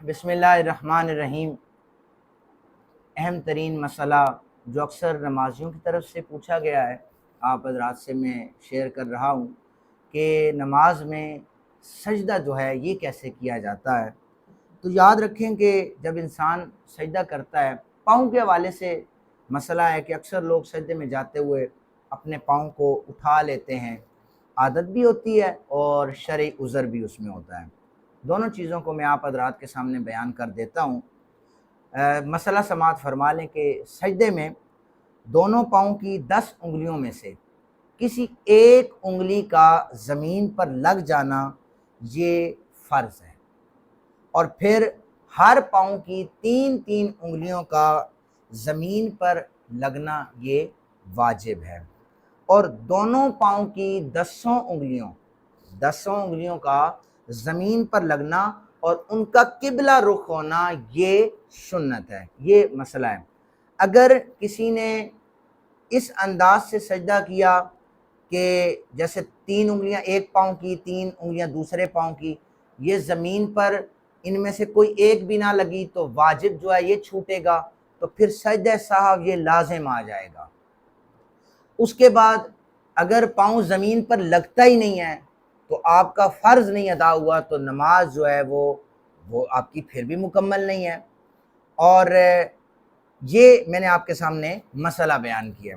بسم اللہ الرحمن الرحیم۔ اہم ترین مسئلہ جو اکثر نمازیوں کی طرف سے پوچھا گیا ہے، آپ حضرات سے میں شیئر کر رہا ہوں کہ نماز میں سجدہ جو ہے یہ کیسے کیا جاتا ہے۔ تو یاد رکھیں کہ جب انسان سجدہ کرتا ہے، پاؤں کے حوالے سے مسئلہ ہے کہ اکثر لوگ سجدے میں جاتے ہوئے اپنے پاؤں کو اٹھا لیتے ہیں، عادت بھی ہوتی ہے اور شرعی عذر بھی اس میں ہوتا ہے۔ دونوں چیزوں کو میں آپ حضرات کے سامنے بیان کر دیتا ہوں۔ مسئلہ سماعت فرما لیں کہ سجدے میں دونوں پاؤں کی 10 انگلیوں میں سے کسی ایک انگلی کا زمین پر لگ جانا یہ فرض ہے، اور پھر ہر پاؤں کی 3 انگلیوں کا زمین پر لگنا یہ واجب ہے، اور دونوں پاؤں کی 10 انگلیوں کا زمین پر لگنا اور ان کا قبلہ رخ ہونا یہ سنت ہے۔ یہ مسئلہ ہے۔ اگر کسی نے اس انداز سے سجدہ کیا کہ جیسے 3 انگلیاں ایک پاؤں کی، 3 انگلیاں دوسرے پاؤں کی، یہ زمین پر ان میں سے کوئی ایک بھی نہ لگی تو واجب جو ہے یہ چھوٹے گا، تو پھر سجدہ صاحب یہ لازم آ جائے گا۔ اس کے بعد اگر پاؤں زمین پر لگتا ہی نہیں ہے تو آپ کا فرض نہیں ادا ہوا، تو نماز جو ہے وہ آپ کی پھر بھی مکمل نہیں ہے۔ اور یہ میں نے آپ کے سامنے مسئلہ بیان کیا۔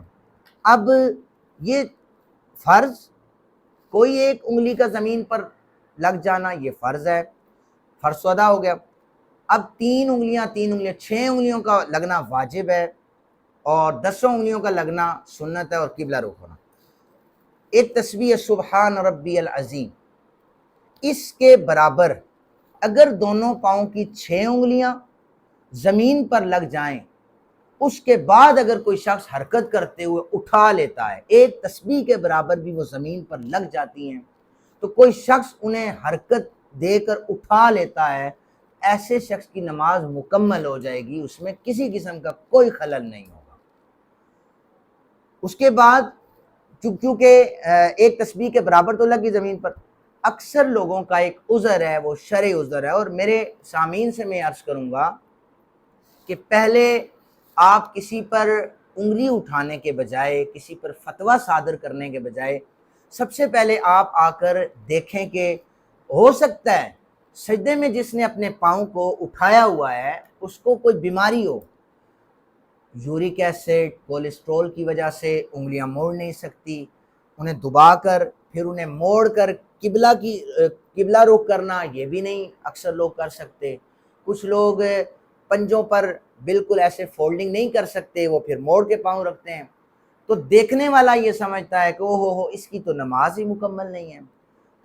اب یہ فرض کوئی ایک انگلی کا زمین پر لگ جانا یہ فرض ہے، فرض تو ادا ہو گیا۔ اب 3 انگلیاں 6 انگلیوں کا لگنا واجب ہے، اور 10 انگلیوں کا لگنا سنت ہے، اور قبلہ رخ ہونا۔ ایک تسبیح سبحان ربی العظیم، اس کے برابر اگر دونوں پاؤں کی 6 انگلیاں زمین پر لگ جائیں، اس کے بعد اگر کوئی شخص حرکت کرتے ہوئے اٹھا لیتا ہے، ایک تسبیح کے برابر بھی وہ زمین پر لگ جاتی ہیں، تو کوئی شخص انہیں حرکت دے کر اٹھا لیتا ہے، ایسے شخص کی نماز مکمل ہو جائے گی، اس میں کسی قسم کا کوئی خلل نہیں ہوگا۔ اس کے بعد چونکہ ایک تسبیح کے برابر تو لگی زمین پر، اکثر لوگوں کا ایک عذر ہے، وہ شرعی عذر ہے، اور میرے سامعین سے میں عرض کروں گا کہ پہلے آپ کسی پر انگلی اٹھانے کے بجائے، کسی پر فتویٰ صادر کرنے کے بجائے، سب سے پہلے آپ آ کر دیکھیں کہ ہو سکتا ہے سجدے میں جس نے اپنے پاؤں کو اٹھایا ہوا ہے اس کو کوئی بیماری ہو، یورک ایسڈ، کولیسٹرول کی وجہ سے انگلیاں موڑ نہیں سکتی، انہیں دبا کر پھر انہیں موڑ کر قبلہ رخ کرنا یہ بھی نہیں اکثر لوگ کر سکتے۔ کچھ لوگ پنجوں پر بالکل ایسے فولڈنگ نہیں کر سکتے، وہ پھر موڑ کے پاؤں رکھتے ہیں، تو دیکھنے والا یہ سمجھتا ہے کہ اوہ اس کی تو نماز ہی مکمل نہیں ہے۔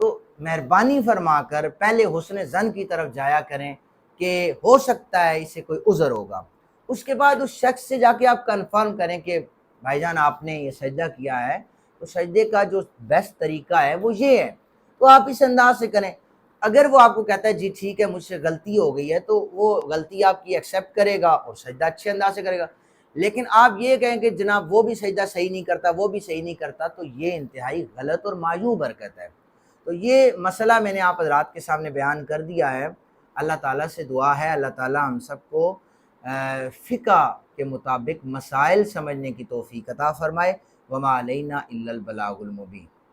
تو مہربانی فرما کر پہلے حسن ظن کی طرف جایا کریں کہ ہو سکتا ہے اسے کوئی عذر ہوگا۔ اس کے بعد اس شخص سے جا کے آپ کنفرم کریں کہ بھائی جان آپ نے یہ سجدہ کیا ہے، تو سجدے کا جو بیسٹ طریقہ ہے وہ یہ ہے، تو آپ اس انداز سے کریں۔ اگر وہ آپ کو کہتا ہے جی ٹھیک ہے مجھ سے غلطی ہو گئی ہے، تو وہ غلطی آپ کی ایکسیپٹ کرے گا اور سجدہ اچھے انداز سے کرے گا۔ لیکن آپ یہ کہیں کہ جناب وہ بھی سجدہ صحیح نہیں کرتا، وہ بھی صحیح نہیں کرتا، تو یہ انتہائی غلط اور معیوب حرکت ہے۔ تو یہ مسئلہ میں نے آپ حضرات کے سامنے بیان کر دیا ہے۔ اللہ تعالیٰ سے دعا ہے اللہ تعالیٰ ہم سب کو فقہ کے مطابق مسائل سمجھنے کی توفیق عطا فرمائے۔ وما علینا الا البلاغ المبین۔